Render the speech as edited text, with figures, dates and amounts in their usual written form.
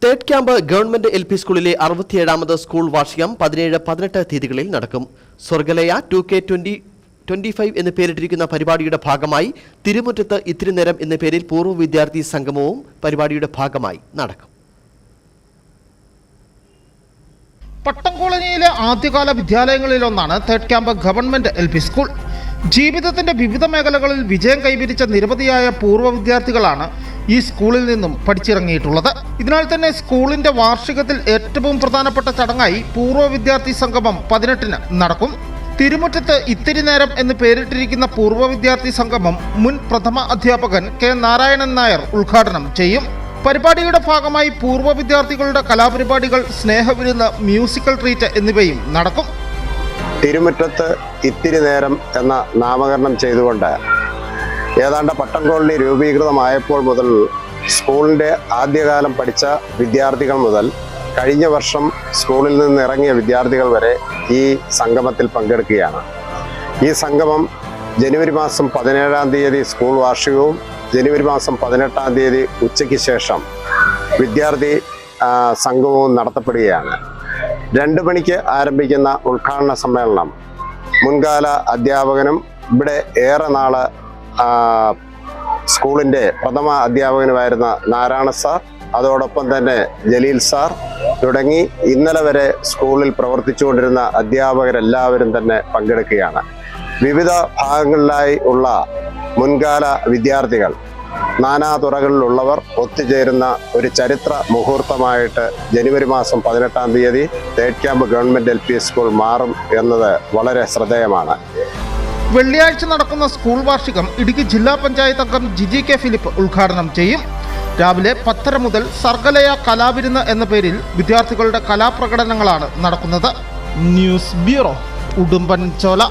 Third camp government L P സ്കൂളിലെ 67ാമത് school വാർഷികം 17-18 തീയതികളിൽ നടക്കും. സ്വർഗലയ 2K25 എന്ന് പേരിട്ടിരിക്കുന്ന പരിപാടിയുടെ ഭാഗമായി തിരുമുറ്റത്ത് ഇത്തിരി നേരം എന്ന പേരിൽ പൂർവ്വ വിദ്യാർത്ഥി സംഗമവും പരിപാടിയുടെ ഭാഗമായി നടക്കും. പട്ടം കോളനിയിലെ ആദ്യകാല വിദ്യാലയങ്ങളിലൊന്നാണ് third camp government L P school. ജീവിതത്തിന്റെ വിവിധ മേഖലകളിൽ വിജയം കൈവരിച്ച നിരവധിയായ പൂർവ്വ വിദ്യാർത്ഥികളാണ് ഈ സ്കൂളിൽ നിന്നും പഠിച്ചിറങ്ങിയിട്ടുള്ളത്. ഇതിനാൽ തന്നെ സ്കൂളിന്റെ വാർഷികത്തിൽ ഏറ്റവും പ്രധാനപ്പെട്ട ചടങ്ങായി പൂർവ്വ വിദ്യാർത്ഥി സംഗമം 18-ന് നടക്കും. തിരുമുറ്റത്ത് ഇത്തിരി നേരം എന്ന് പേരിട്ടിരിക്കുന്ന പൂർവ്വ വിദ്യാർത്ഥി സംഗമം മുൻ പ്രഥമ അധ്യാപകൻ കെ നാരായണൻ നായർ ഉദ്ഘാടനം ചെയ്യും. പരിപാടിയുടെ ഭാഗമായി പൂർവ്വ വിദ്യാർത്ഥികളുടെ കലാപരിപാടികൾ, സ്നേഹവിരുന്ന്, മ്യൂസിക്കൽ ട്രീറ്റ് എന്നിവയും നടക്കും. തിരുമുറ്റത്ത് ഇത്തിരി നേരം എന്ന നാമകരണം ചെയ്തുകൊണ്ട് ഏതാണ്ട് പട്ടം കോളനി രൂപീകൃതമായപ്പോൾ മുതൽ സ്കൂളിൻ്റെ ആദ്യകാലം പഠിച്ച വിദ്യാർത്ഥികൾ മുതൽ കഴിഞ്ഞ വർഷം സ്കൂളിൽ നിന്ന് ഇറങ്ങിയ വിദ്യാർത്ഥികൾ വരെ ഈ സംഗമത്തിൽ പങ്കെടുക്കുകയാണ്. ഈ സംഗമം ജനുവരി മാസം 17-ാം തീയതി സ്കൂൾ വാർഷികവും ജനുവരി മാസം 18-ാം തീയതി ഉച്ചയ്ക്ക് ശേഷം വിദ്യാർത്ഥി സംഗമവും നടത്തപ്പെടുകയാണ്. 2 മണിക്ക് ആരംഭിക്കുന്ന ഉദ്ഘാടന സമ്മേളനം മുൻകാല അധ്യാപകനും ഇവിടെ ഏറെ നാള് സ്കൂളിൻ്റെ പ്രഥമ അധ്യാപകനുമായിരുന്ന നാരായണ സാർ, അതോടൊപ്പം തന്നെ ജലീൽ സാർ തുടങ്ങി ഇന്നലെ വരെ സ്കൂളിൽ പ്രവർത്തിച്ചുകൊണ്ടിരുന്ന അധ്യാപകരെല്ലാവരും തന്നെ പങ്കെടുക്കുകയാണ്. വിവിധ ഭാഗങ്ങളിലായി ഉള്ള മുൻകാല വിദ്യാർത്ഥികൾ, നാനാ തുറകളിലുള്ളവർ ഒത്തുചേരുന്ന ഒരു ചരിത്ര മുഹൂർത്തമായിട്ട് ജനുവരി മാസം 18-ാം തീയതി third camp government L P school മാറും എന്നത് വളരെ ശ്രദ്ധേയമാണ്. വെള്ളിയാഴ്ച നടക്കുന്ന സ്കൂൾ വാർഷികം ഇടുക്കി ജില്ലാ പഞ്ചായത്ത് അംഗം ജിജി കെ ഫിലിപ്പ് ഉദ്ഘാടനം ചെയ്യും. രാവിലെ 10:30 മുതൽ സർഗലയ കലാവിരുന്ന് എന്ന പേരിൽ വിദ്യാർത്ഥികളുടെ കലാപ്രകടനങ്ങളാണ് നടക്കുന്നത്. News bureau, Udumbanchola.